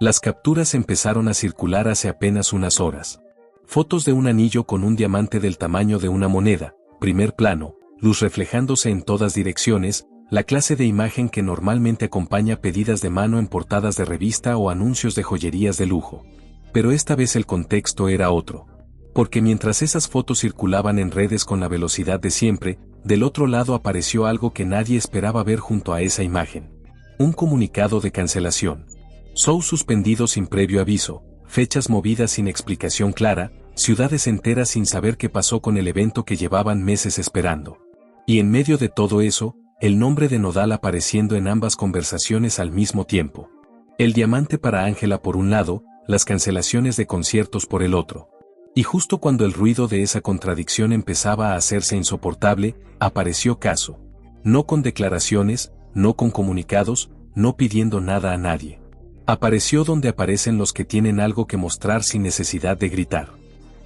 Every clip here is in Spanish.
Las capturas empezaron a circular hace apenas unas horas. Fotos de un anillo con un diamante del tamaño de una moneda, primer plano, luz reflejándose en todas direcciones, la clase de imagen que normalmente acompaña pedidas de mano en portadas de revista o anuncios de joyerías de lujo. Pero esta vez el contexto era otro. Porque mientras esas fotos circulaban en redes con la velocidad de siempre, del otro lado apareció algo que nadie esperaba ver junto a esa imagen. Un comunicado de cancelación. Shows suspendidos sin previo aviso, fechas movidas sin explicación clara, ciudades enteras sin saber qué pasó con el evento que llevaban meses esperando. Y en medio de todo eso, el nombre de Nodal apareciendo en ambas conversaciones al mismo tiempo. El diamante para Ángela por un lado, las cancelaciones de conciertos por el otro. Y justo cuando el ruido de esa contradicción empezaba a hacerse insoportable, apareció Casu. No con declaraciones, no con comunicados, no pidiendo nada a nadie. Apareció donde aparecen los que tienen algo que mostrar sin necesidad de gritar.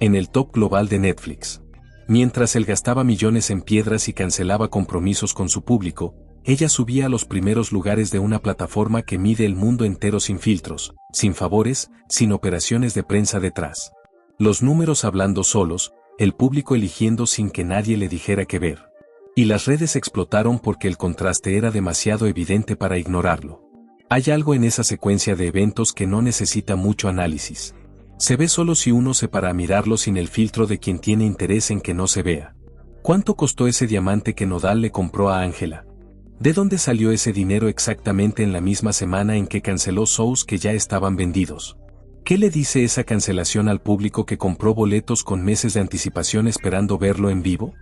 En el top global de Netflix. Mientras él gastaba millones en piedras y cancelaba compromisos con su público, ella subía a los primeros lugares de una plataforma que mide el mundo entero sin filtros, sin favores, sin operaciones de prensa detrás. Los números hablando solos, el público eligiendo sin que nadie le dijera qué ver. Y las redes explotaron porque el contraste era demasiado evidente para ignorarlo. Hay algo en esa secuencia de eventos que no necesita mucho análisis. Se ve solo si uno se para a mirarlo sin el filtro de quien tiene interés en que no se vea. ¿Cuánto costó ese diamante que Nodal le compró a Ángela? ¿De dónde salió ese dinero exactamente en la misma semana en que canceló shows que ya estaban vendidos? ¿Qué le dice esa cancelación al público que compró boletos con meses de anticipación esperando verlo en vivo?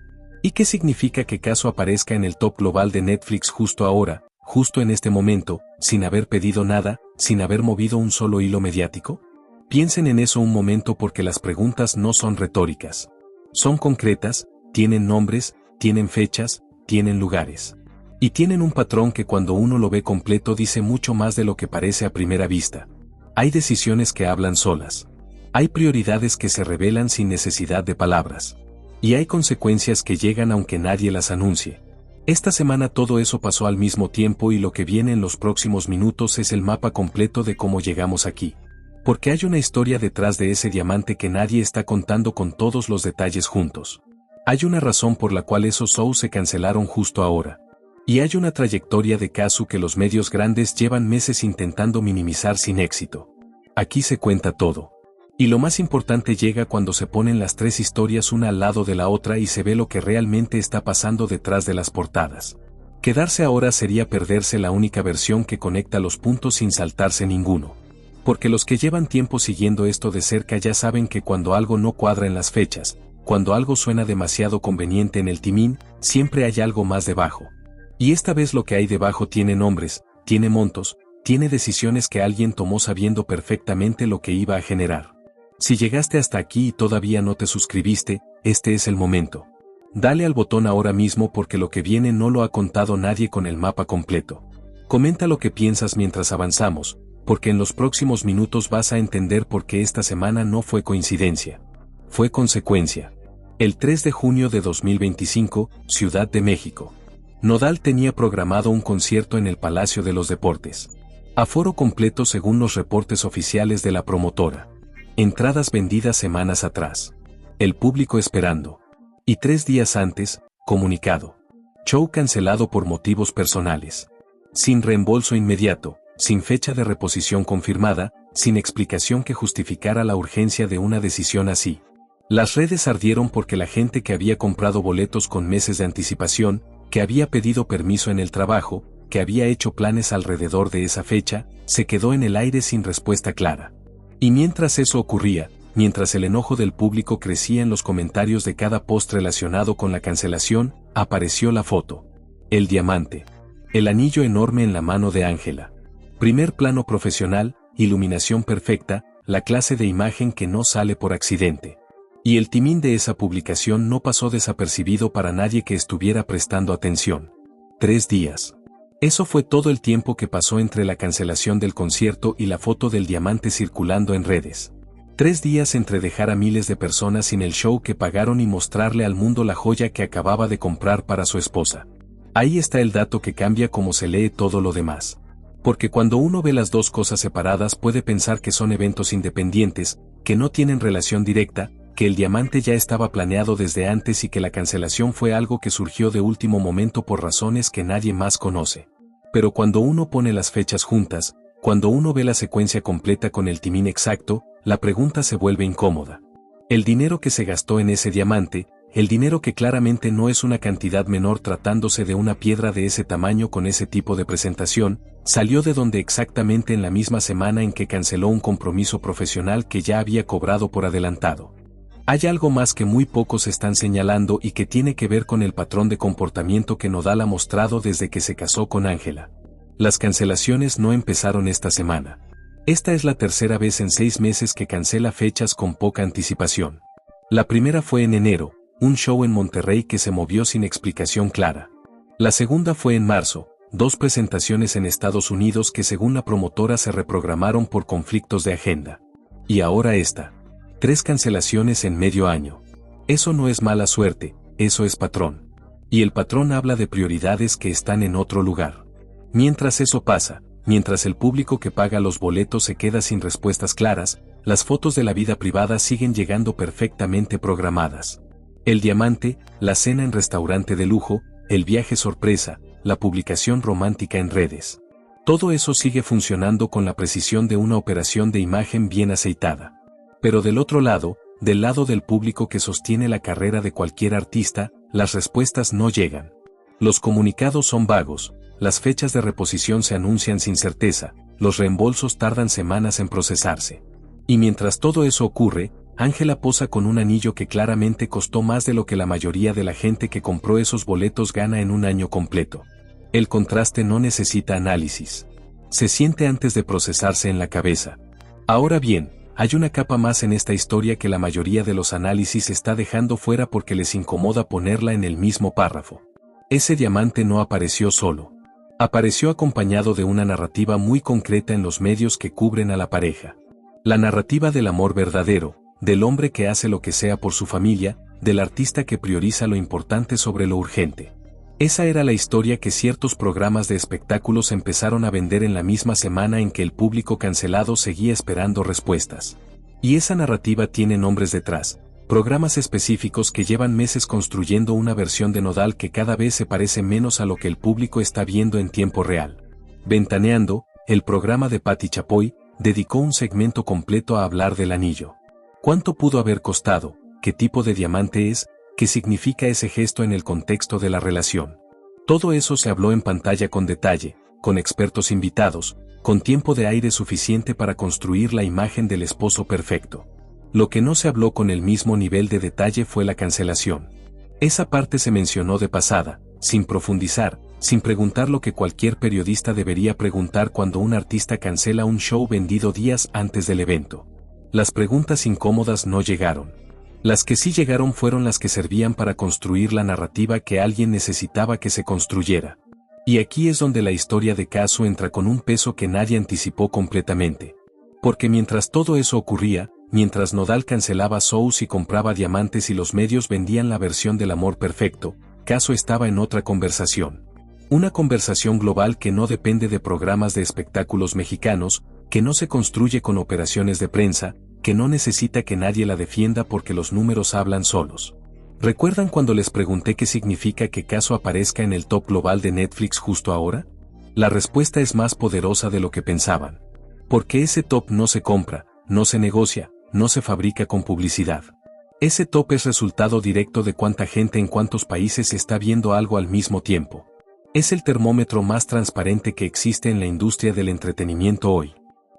¿Y qué significa que Casu aparezca en el top global de Netflix justo ahora, justo en este momento, sin haber pedido nada, sin haber movido un solo hilo mediático? Piensen en eso un momento porque las preguntas no son retóricas. Son concretas, tienen nombres, tienen fechas, tienen lugares. Y tienen un patrón que cuando uno lo ve completo dice mucho más de lo que parece a primera vista. Hay decisiones que hablan solas. Hay prioridades que se revelan sin necesidad de palabras. Y hay consecuencias que llegan aunque nadie las anuncie. Esta semana todo eso pasó al mismo tiempo y lo que viene en los próximos minutos es el mapa completo de cómo llegamos aquí. Porque hay una historia detrás de ese diamante que nadie está contando con todos los detalles juntos. Hay una razón por la cual esos shows se cancelaron justo ahora. Y hay una trayectoria de Casu que los medios grandes llevan meses intentando minimizar sin éxito. Aquí se cuenta todo. Y lo más importante llega cuando se ponen las tres historias una al lado de la otra y se ve lo que realmente está pasando detrás de las portadas. Quedarse ahora sería perderse la única versión que conecta los puntos sin saltarse ninguno. Porque los que llevan tiempo siguiendo esto de cerca ya saben que cuando algo no cuadra en las fechas, cuando algo suena demasiado conveniente en el timín, siempre hay algo más debajo. Y esta vez lo que hay debajo tiene nombres, tiene montos, tiene decisiones que alguien tomó sabiendo perfectamente lo que iba a generar. Si llegaste hasta aquí y todavía no te suscribiste, este es el momento. Dale al botón ahora mismo porque lo que viene no lo ha contado nadie con el mapa completo. Comenta lo que piensas mientras avanzamos, porque en los próximos minutos vas a entender por qué esta semana no fue coincidencia. Fue consecuencia. El 3 de junio de 2025, Ciudad de México. Nodal tenía programado un concierto en el Palacio de los Deportes. Aforo completo según los reportes oficiales de la promotora. Entradas vendidas semanas atrás. El público esperando. Y 3 días antes, comunicado. Show cancelado por motivos personales. Sin reembolso inmediato, sin fecha de reposición confirmada, sin explicación que justificara la urgencia de una decisión así. Las redes ardieron porque la gente que había comprado boletos con meses de anticipación, que había pedido permiso en el trabajo, que había hecho planes alrededor de esa fecha, se quedó en el aire sin respuesta clara. Y mientras eso ocurría, mientras el enojo del público crecía en los comentarios de cada post relacionado con la cancelación, apareció la foto. El diamante. El anillo enorme en la mano de Ángela. Primer plano profesional, iluminación perfecta, la clase de imagen que no sale por accidente. Y el timín de esa publicación no pasó desapercibido para nadie que estuviera prestando atención. 3 días. Eso fue todo el tiempo que pasó entre la cancelación del concierto y la foto del diamante circulando en redes. 3 días entre dejar a miles de personas sin el show que pagaron y mostrarle al mundo la joya que acababa de comprar para su esposa. Ahí está el dato que cambia cómo se lee todo lo demás. Porque cuando uno ve las dos cosas separadas puede pensar que son eventos independientes, que no tienen relación directa, que el diamante ya estaba planeado desde antes y que la cancelación fue algo que surgió de último momento por razones que nadie más conoce. Pero cuando uno pone las fechas juntas, cuando uno ve la secuencia completa con el timing exacto, la pregunta se vuelve incómoda. El dinero que se gastó en ese diamante, el dinero que claramente no es una cantidad menor tratándose de una piedra de ese tamaño con ese tipo de presentación, salió de donde exactamente en la misma semana en que canceló un compromiso profesional que ya había cobrado por adelantado. Hay algo más que muy pocos están señalando y que tiene que ver con el patrón de comportamiento que Nodal ha mostrado desde que se casó con Ángela. Las cancelaciones no empezaron esta semana. Esta es la tercera vez en 6 meses que cancela fechas con poca anticipación. La primera fue en enero, un show en Monterrey que se movió sin explicación clara. La segunda fue en marzo, 2 presentaciones en Estados Unidos que según la promotora se reprogramaron por conflictos de agenda. Y ahora esta. 3 cancelaciones en medio año. Eso no es mala suerte, eso es patrón. Y el patrón habla de prioridades que están en otro lugar. Mientras eso pasa, mientras el público que paga los boletos se queda sin respuestas claras, las fotos de la vida privada siguen llegando perfectamente programadas. El diamante, la cena en restaurante de lujo, el viaje sorpresa, la publicación romántica en redes. Todo eso sigue funcionando con la precisión de una operación de imagen bien aceitada. Pero del otro lado, del lado del público que sostiene la carrera de cualquier artista, las respuestas no llegan. Los comunicados son vagos, las fechas de reposición se anuncian sin certeza, los reembolsos tardan semanas en procesarse. Y mientras todo eso ocurre, Ángela posa con un anillo que claramente costó más de lo que la mayoría de la gente que compró esos boletos gana en un año completo. El contraste no necesita análisis. Se siente antes de procesarse en la cabeza. Ahora bien, hay una capa más en esta historia que la mayoría de los análisis está dejando fuera porque les incomoda ponerla en el mismo párrafo. Ese diamante no apareció solo. Apareció acompañado de una narrativa muy concreta en los medios que cubren a la pareja. La narrativa del amor verdadero, del hombre que hace lo que sea por su familia, del artista que prioriza lo importante sobre lo urgente. Esa era la historia que ciertos programas de espectáculos empezaron a vender en la misma semana en que el público cancelado seguía esperando respuestas. Y esa narrativa tiene nombres detrás, programas específicos que llevan meses construyendo una versión de Nodal que cada vez se parece menos a lo que el público está viendo en tiempo real. Ventaneando, el programa de Patti Chapoy, dedicó un segmento completo a hablar del anillo. ¿Cuánto pudo haber costado? ¿Qué tipo de diamante es? ¿Qué significa ese gesto en el contexto de la relación? Todo eso se habló en pantalla con detalle, con expertos invitados, con tiempo de aire suficiente para construir la imagen del esposo perfecto. Lo que no se habló con el mismo nivel de detalle fue la cancelación. Esa parte se mencionó de pasada, sin profundizar, sin preguntar lo que cualquier periodista debería preguntar cuando un artista cancela un show vendido días antes del evento. Las preguntas incómodas no llegaron. Las que sí llegaron fueron las que servían para construir la narrativa que alguien necesitaba que se construyera. Y aquí es donde la historia de Casu entra con un peso que nadie anticipó completamente. Porque mientras todo eso ocurría, mientras Nodal cancelaba shows y compraba diamantes y los medios vendían la versión del amor perfecto, Casu estaba en otra conversación. Una conversación global que no depende de programas de espectáculos mexicanos, que no se construye con operaciones de prensa, que no necesita que nadie la defienda porque los números hablan solos. ¿Recuerdan cuando les pregunté qué significa que Casu aparezca en el top global de Netflix justo ahora? La respuesta es más poderosa de lo que pensaban. Porque ese top no se compra, no se negocia, no se fabrica con publicidad. Ese top es resultado directo de cuánta gente en cuántos países está viendo algo al mismo tiempo. Es el termómetro más transparente que existe en la industria del entretenimiento hoy.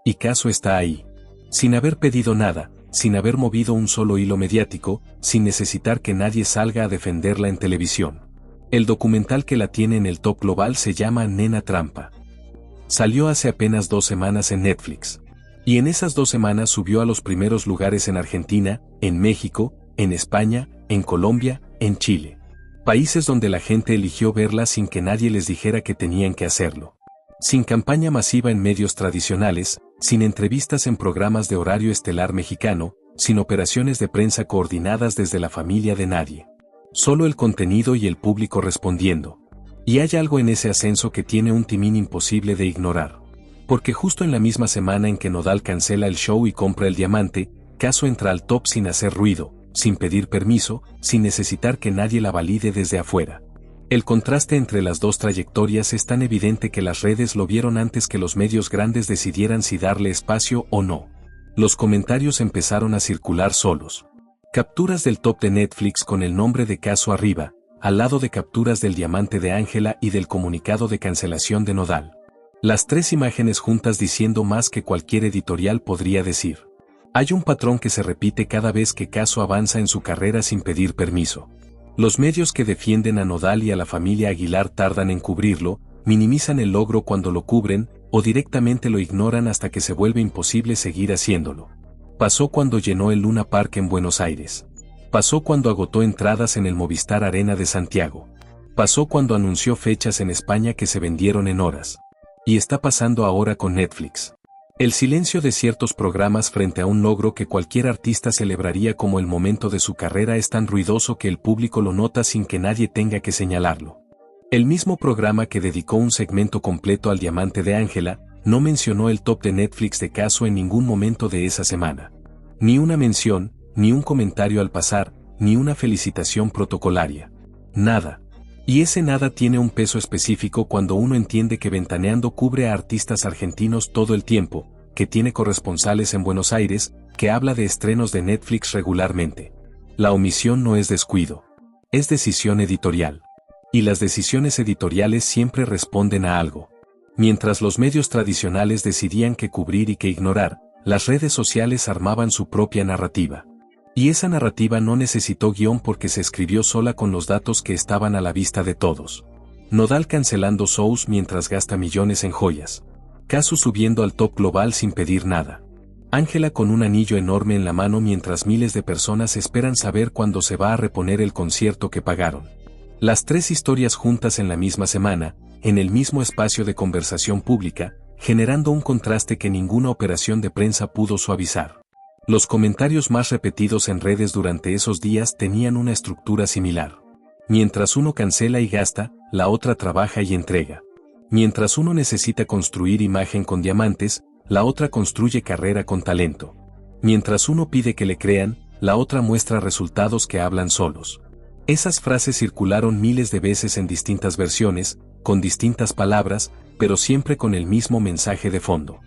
Y Casu está ahí. Sin haber pedido nada, sin haber movido un solo hilo mediático, sin necesitar que nadie salga a defenderla en televisión. El documental que la tiene en el top global se llama Nena Trampa. Salió hace apenas 2 semanas en Netflix. Y en esas 2 semanas subió a los primeros lugares en Argentina, en México, en España, en Colombia, en Chile. Países donde la gente eligió verla sin que nadie les dijera que tenían que hacerlo. Sin campaña masiva en medios tradicionales, sin entrevistas en programas de horario estelar mexicano, sin operaciones de prensa coordinadas desde la familia de nadie. Solo el contenido y el público respondiendo. Y hay algo en ese ascenso que tiene un timín imposible de ignorar. Porque justo en la misma semana en que Nodal cancela el show y compra el diamante, Casu entra al top sin hacer ruido, sin pedir permiso, sin necesitar que nadie la valide desde afuera. El contraste entre las dos trayectorias es tan evidente que las redes lo vieron antes que los medios grandes decidieran si darle espacio o no. Los comentarios empezaron a circular solos. Capturas del top de Netflix con el nombre de Casu arriba, al lado de capturas del diamante de Ángela y del comunicado de cancelación de Nodal. Las tres imágenes juntas diciendo más que cualquier editorial podría decir. Hay un patrón que se repite cada vez que Casu avanza en su carrera sin pedir permiso. Los medios que defienden a Nodal y a la familia Aguilar tardan en cubrirlo, minimizan el logro cuando lo cubren, o directamente lo ignoran hasta que se vuelve imposible seguir haciéndolo. Pasó cuando llenó el Luna Park en Buenos Aires. Pasó cuando agotó entradas en el Movistar Arena de Santiago. Pasó cuando anunció fechas en España que se vendieron en horas. Y está pasando ahora con Netflix. El silencio de ciertos programas frente a un logro que cualquier artista celebraría como el momento de su carrera es tan ruidoso que el público lo nota sin que nadie tenga que señalarlo. El mismo programa que dedicó un segmento completo al diamante de Ángela, no mencionó el top de Netflix de Casu en ningún momento de esa semana. Ni una mención, ni un comentario al pasar, ni una felicitación protocolaria. Nada. Y ese nada tiene un peso específico cuando uno entiende que Ventaneando cubre a artistas argentinos todo el tiempo, que tiene corresponsales en Buenos Aires, que habla de estrenos de Netflix regularmente. La omisión no es descuido. Es decisión editorial. Y las decisiones editoriales siempre responden a algo. Mientras los medios tradicionales decidían qué cubrir y qué ignorar, las redes sociales armaban su propia narrativa. Y esa narrativa no necesitó guión porque se escribió sola con los datos que estaban a la vista de todos. Nodal cancelando shows mientras gasta millones en joyas. Casu subiendo al top global sin pedir nada. Ángela con un anillo enorme en la mano mientras miles de personas esperan saber cuándo se va a reponer el concierto que pagaron. Las tres historias juntas en la misma semana, en el mismo espacio de conversación pública, generando un contraste que ninguna operación de prensa pudo suavizar. Los comentarios más repetidos en redes durante esos días tenían una estructura similar. Mientras uno cancela y gasta, la otra trabaja y entrega. Mientras uno necesita construir imagen con diamantes, la otra construye carrera con talento. Mientras uno pide que le crean, la otra muestra resultados que hablan solos. Esas frases circularon miles de veces en distintas versiones, con distintas palabras, pero siempre con el mismo mensaje de fondo.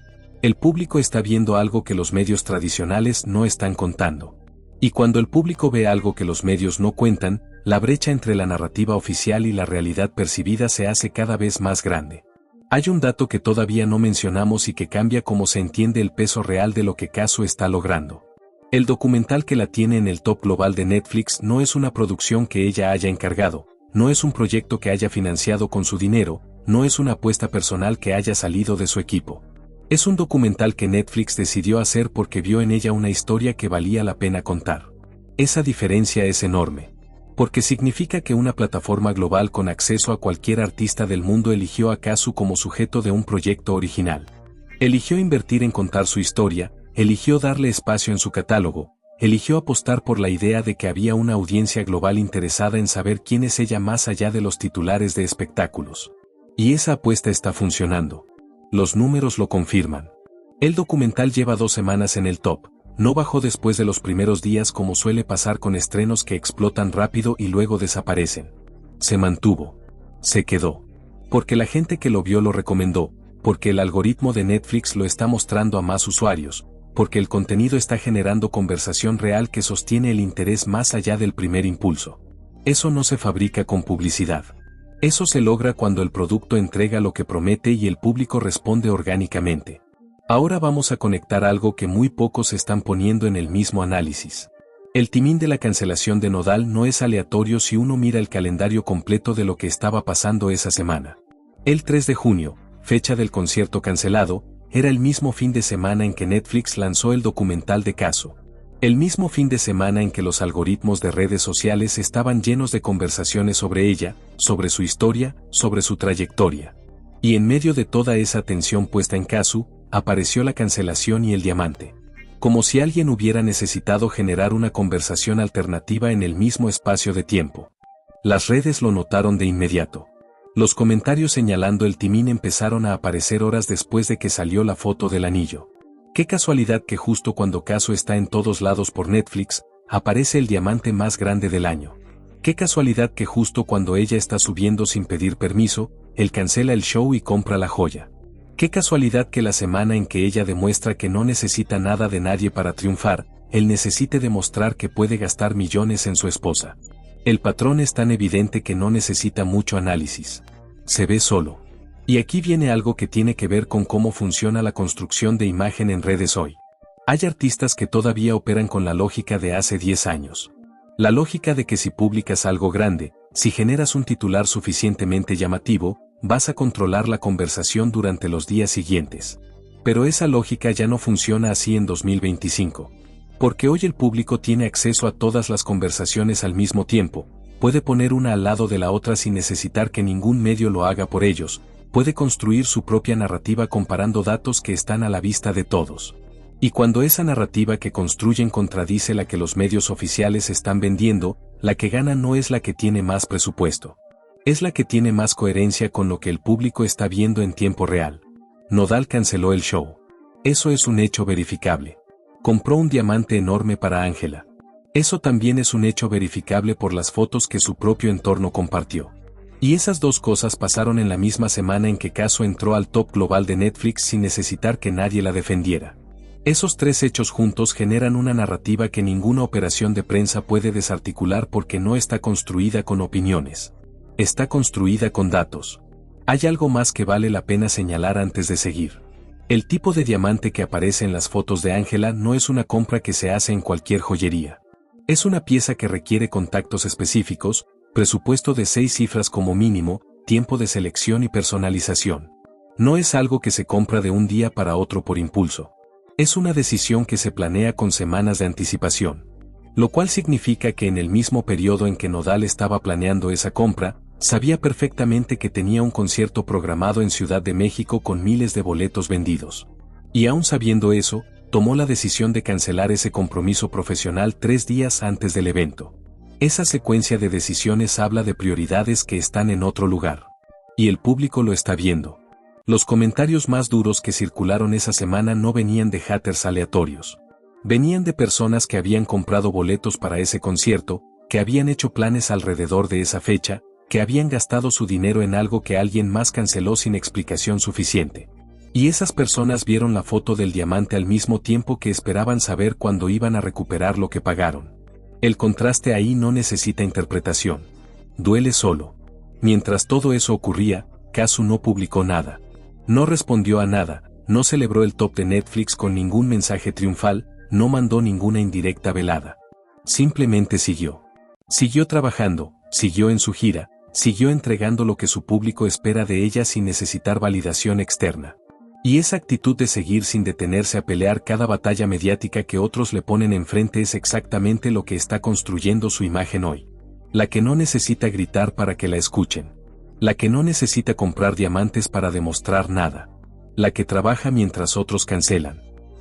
El público está viendo algo que los medios tradicionales no están contando. Y cuando el público ve algo que los medios no cuentan, la brecha entre la narrativa oficial y la realidad percibida se hace cada vez más grande. Hay un dato que todavía no mencionamos y que cambia cómo se entiende el peso real de lo que Casu está logrando. El documental que la tiene en el top global de Netflix no es una producción que ella haya encargado, no es un proyecto que haya financiado con su dinero, no es una apuesta personal que haya salido de su equipo. Es un documental que Netflix decidió hacer porque vio en ella una historia que valía la pena contar. Esa diferencia es enorme. Porque significa que una plataforma global con acceso a cualquier artista del mundo eligió a Casu como sujeto de un proyecto original. Eligió invertir en contar su historia, eligió darle espacio en su catálogo, eligió apostar por la idea de que había una audiencia global interesada en saber quién es ella más allá de los titulares de espectáculos. Y esa apuesta está funcionando. Los números lo confirman. El documental lleva 2 semanas en el top, no bajó después de los primeros días como suele pasar con estrenos que explotan rápido y luego desaparecen. Se mantuvo. Se quedó. Porque la gente que lo vio lo recomendó, porque el algoritmo de Netflix lo está mostrando a más usuarios, porque el contenido está generando conversación real que sostiene el interés más allá del primer impulso. Eso no se fabrica con publicidad. Eso se logra cuando el producto entrega lo que promete y el público responde orgánicamente. Ahora vamos a conectar algo que muy pocos están poniendo en el mismo análisis. El timing de la cancelación de Nodal no es aleatorio si uno mira el calendario completo de lo que estaba pasando esa semana. El 3 de junio, fecha del concierto cancelado, era el mismo fin de semana en que Netflix lanzó el documental de Casu. El mismo fin de semana en que los algoritmos de redes sociales estaban llenos de conversaciones sobre ella, sobre su historia, sobre su trayectoria. Y en medio de toda esa atención puesta en Casu, apareció la cancelación y el diamante. Como si alguien hubiera necesitado generar una conversación alternativa en el mismo espacio de tiempo. Las redes lo notaron de inmediato. Los comentarios señalando el timín empezaron a aparecer horas después de que salió la foto del anillo. Qué casualidad que justo cuando Caso está en todos lados por Netflix, aparece el diamante más grande del año. Qué casualidad que justo cuando ella está subiendo sin pedir permiso, él cancela el show y compra la joya. Qué casualidad que la semana en que ella demuestra que no necesita nada de nadie para triunfar, él necesite demostrar que puede gastar millones en su esposa. El patrón es tan evidente que no necesita mucho análisis. Se ve solo. Y aquí viene algo que tiene que ver con cómo funciona la construcción de imagen en redes hoy. Hay artistas que todavía operan con la lógica de hace 10 años. La lógica de que si publicas algo grande, si generas un titular suficientemente llamativo, vas a controlar la conversación durante los días siguientes. Pero esa lógica ya no funciona así en 2025. Porque hoy el público tiene acceso a todas las conversaciones al mismo tiempo, puede poner una al lado de la otra sin necesitar que ningún medio lo haga por ellos, puede construir su propia narrativa comparando datos que están a la vista de todos. Y cuando esa narrativa que construyen contradice la que los medios oficiales están vendiendo, la que gana no es la que tiene más presupuesto. Es la que tiene más coherencia con lo que el público está viendo en tiempo real. Nodal canceló el show. Eso es un hecho verificable. Compró un diamante enorme para Ángela. Eso también es un hecho verificable por las fotos que su propio entorno compartió. Y esas dos cosas pasaron en la misma semana en que Caso entró al top global de Netflix sin necesitar que nadie la defendiera. Esos tres hechos juntos generan una narrativa que ninguna operación de prensa puede desarticular porque no está construida con opiniones. Está construida con datos. Hay algo más que vale la pena señalar antes de seguir. El tipo de diamante que aparece en las fotos de Ángela no es una compra que se hace en cualquier joyería. Es una pieza que requiere contactos específicos, presupuesto de 6 cifras como mínimo, tiempo de selección y personalización. No es algo que se compra de un día para otro por impulso. Es una decisión que se planea con semanas de anticipación. Lo cual significa que en el mismo periodo en que Nodal estaba planeando esa compra, sabía perfectamente que tenía un concierto programado en Ciudad de México con miles de boletos vendidos. Y aún sabiendo eso, tomó la decisión de cancelar ese compromiso profesional 3 días antes del evento. Esa secuencia de decisiones habla de prioridades que están en otro lugar. Y el público lo está viendo. Los comentarios más duros que circularon esa semana no venían de haters aleatorios. Venían de personas que habían comprado boletos para ese concierto, que habían hecho planes alrededor de esa fecha, que habían gastado su dinero en algo que alguien más canceló sin explicación suficiente. Y esas personas vieron la foto del diamante al mismo tiempo que esperaban saber cuándo iban a recuperar lo que pagaron. El contraste ahí no necesita interpretación. Duele solo. Mientras todo eso ocurría, Casu no publicó nada. No respondió a nada, no celebró el top de Netflix con ningún mensaje triunfal, no mandó ninguna indirecta velada. Simplemente siguió. Siguió trabajando, siguió en su gira, siguió entregando lo que su público espera de ella sin necesitar validación externa. Y esa actitud de seguir sin detenerse a pelear cada batalla mediática que otros le ponen enfrente es exactamente lo que está construyendo su imagen hoy. La que no necesita gritar para que la escuchen. La que no necesita comprar diamantes para demostrar nada. La que trabaja mientras otros cancelan.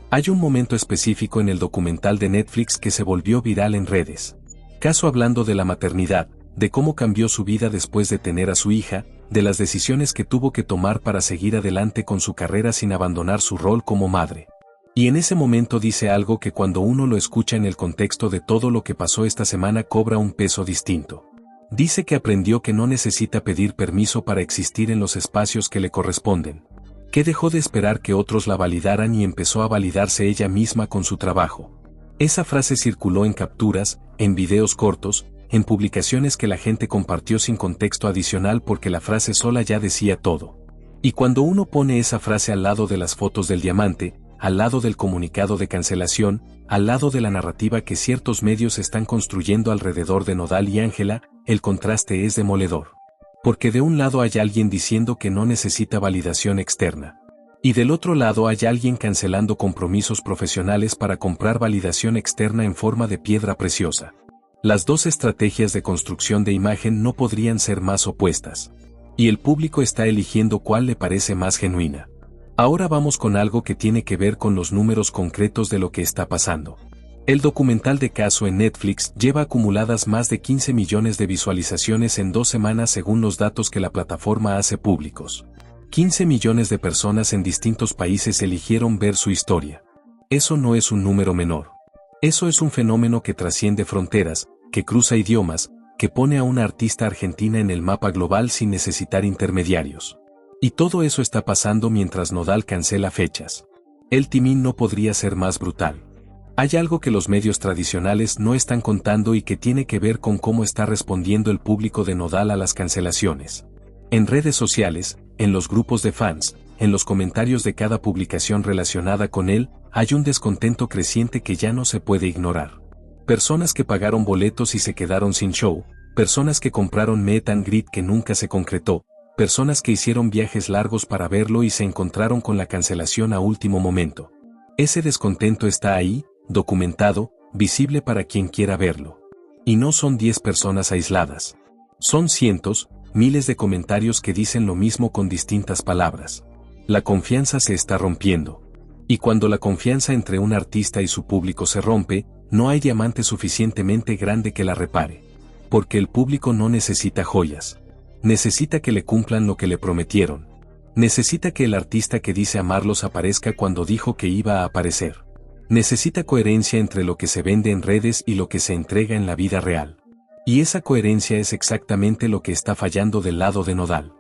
Hay un momento específico en el documental de Netflix que se volvió viral en redes. Caso hablando de la maternidad, de cómo cambió su vida después de tener a su hija, de las decisiones que tuvo que tomar para seguir adelante con su carrera sin abandonar su rol como madre. Y en ese momento dice algo que cuando uno lo escucha en el contexto de todo lo que pasó esta semana cobra un peso distinto. Dice que aprendió que no necesita pedir permiso para existir en los espacios que le corresponden. Que dejó de esperar que otros la validaran y empezó a validarse ella misma con su trabajo. Esa frase circuló en capturas, en videos cortos, en publicaciones que la gente compartió sin contexto adicional porque la frase sola ya decía todo. Y cuando uno pone esa frase al lado de las fotos del diamante, al lado del comunicado de cancelación, al lado de la narrativa que ciertos medios están construyendo alrededor de Nodal y Ángela, el contraste es demoledor. Porque de un lado hay alguien diciendo que no necesita validación externa. Y del otro lado hay alguien cancelando compromisos profesionales para comprar validación externa en forma de piedra preciosa. Las dos estrategias de construcción de imagen no podrían ser más opuestas. Y el público está eligiendo cuál le parece más genuina. Ahora vamos con algo que tiene que ver con los números concretos de lo que está pasando. El documental de Casu en Netflix lleva acumuladas más de 15 millones de visualizaciones en 2 semanas según los datos que la plataforma hace públicos. 15 millones de personas en distintos países eligieron ver su historia. Eso no es un número menor. Eso es un fenómeno que trasciende fronteras, que cruza idiomas, que pone a una artista argentina en el mapa global sin necesitar intermediarios. Y todo eso está pasando mientras Nodal cancela fechas. El timing no podría ser más brutal. Hay algo que los medios tradicionales no están contando y que tiene que ver con cómo está respondiendo el público de Nodal a las cancelaciones. En redes sociales, en los grupos de fans, en los comentarios de cada publicación relacionada con él, hay un descontento creciente que ya no se puede ignorar. Personas que pagaron boletos y se quedaron sin show, personas que compraron meet and greet que nunca se concretó, personas que hicieron viajes largos para verlo y se encontraron con la cancelación a último momento. Ese descontento está ahí, documentado, visible para quien quiera verlo. Y no son 10 personas aisladas. Son cientos, miles de comentarios que dicen lo mismo con distintas palabras. La confianza se está rompiendo. Y cuando la confianza entre un artista y su público se rompe, no hay diamante suficientemente grande que la repare. Porque el público no necesita joyas. Necesita que le cumplan lo que le prometieron. Necesita que el artista que dice amarlos aparezca cuando dijo que iba a aparecer. Necesita coherencia entre lo que se vende en redes y lo que se entrega en la vida real. Y esa coherencia es exactamente lo que está fallando del lado de Nodal.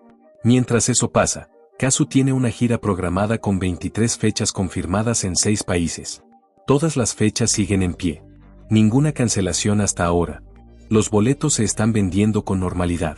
Mientras eso pasa, Casu tiene una gira programada con 23 fechas confirmadas en 6 países. Todas las fechas siguen en pie. Ninguna cancelación hasta ahora. Los boletos se están vendiendo con normalidad.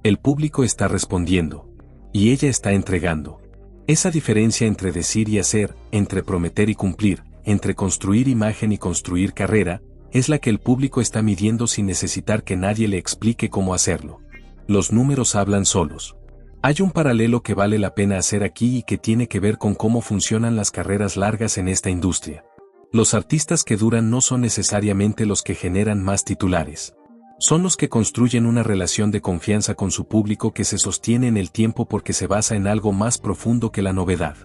El público está respondiendo. Y ella está entregando. Esa diferencia entre decir y hacer, entre prometer y cumplir, entre construir imagen y construir carrera, es la que el público está midiendo sin necesitar que nadie le explique cómo hacerlo. Los números hablan solos. Hay un paralelo que vale la pena hacer aquí y que tiene que ver con cómo funcionan las carreras largas en esta industria. Los artistas que duran no son necesariamente los que generan más titulares. Son los que construyen una relación de confianza con su público que se sostiene en el tiempo porque se basa en algo más profundo que la novedad.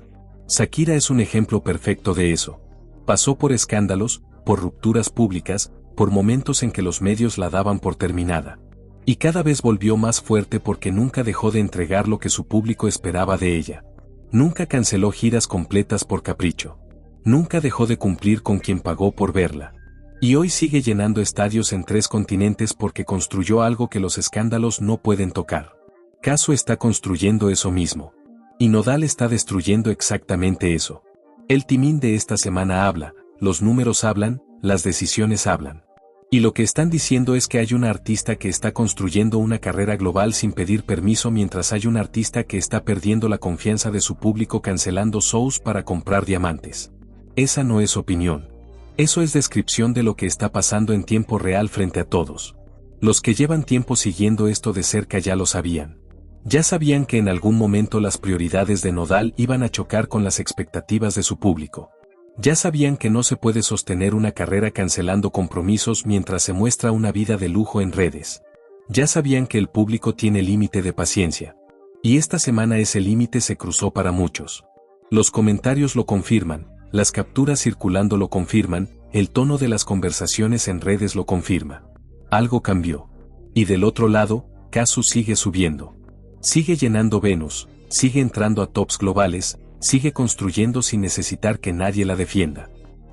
Shakira es un ejemplo perfecto de eso. Pasó por escándalos, por rupturas públicas, por momentos en que los medios la daban por terminada. Y cada vez volvió más fuerte porque nunca dejó de entregar lo que su público esperaba de ella. Nunca canceló giras completas por capricho. Nunca dejó de cumplir con quien pagó por verla. Y hoy sigue llenando estadios en 3 continentes porque construyó algo que los escándalos no pueden tocar. Casu está construyendo eso mismo. Y Nodal está destruyendo exactamente eso. El timing de esta semana habla, los números hablan, las decisiones hablan. Y lo que están diciendo es que hay una artista que está construyendo una carrera global sin pedir permiso mientras hay un artista que está perdiendo la confianza de su público cancelando shows para comprar diamantes. Esa no es opinión. Eso es descripción de lo que está pasando en tiempo real frente a todos. Los que llevan tiempo siguiendo esto de cerca ya lo sabían. Ya sabían que en algún momento las prioridades de Nodal iban a chocar con las expectativas de su público. Ya sabían que no se puede sostener una carrera cancelando compromisos mientras se muestra una vida de lujo en redes. Ya sabían que el público tiene límite de paciencia. Y esta semana ese límite se cruzó para muchos. Los comentarios lo confirman, las capturas circulando lo confirman, el tono de las conversaciones en redes lo confirma. Algo cambió. Y del otro lado, Casu sigue subiendo. Sigue llenando Venus, sigue entrando a tops globales, sigue construyendo sin necesitar que nadie la defienda.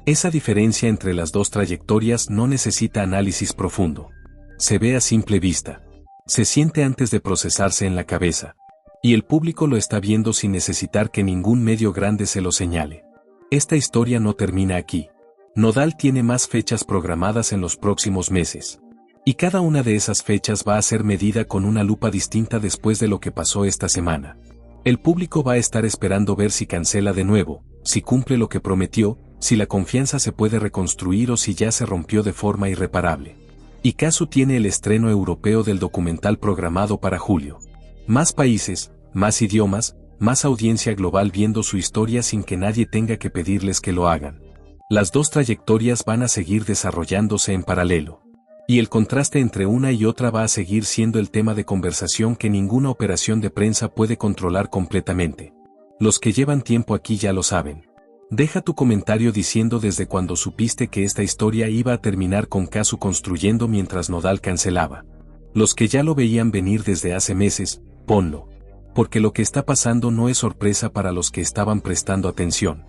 Esa diferencia entre las dos trayectorias no necesita análisis profundo. Se ve a simple vista. Se siente antes de procesarse en la cabeza. Y el público lo está viendo sin necesitar que ningún medio grande se lo señale. Esta historia no termina aquí. Nodal tiene más fechas programadas en los próximos meses. Y cada una de esas fechas va a ser medida con una lupa distinta después de lo que pasó esta semana. El público va a estar esperando ver si cancela de nuevo, si cumple lo que prometió, si la confianza se puede reconstruir o si ya se rompió de forma irreparable. Y Casu tiene el estreno europeo del documental programado para julio. Más países, más idiomas, más audiencia global viendo su historia sin que nadie tenga que pedirles que lo hagan. Las dos trayectorias van a seguir desarrollándose en paralelo. Y el contraste entre una y otra va a seguir siendo el tema de conversación que ninguna operación de prensa puede controlar completamente. Los que llevan tiempo aquí ya lo saben. Deja tu comentario diciendo desde cuando supiste que esta historia iba a terminar con Kazu construyendo mientras Nodal cancelaba. Los que ya lo veían venir desde hace meses, ponlo. Porque lo que está pasando no es sorpresa para los que estaban prestando atención.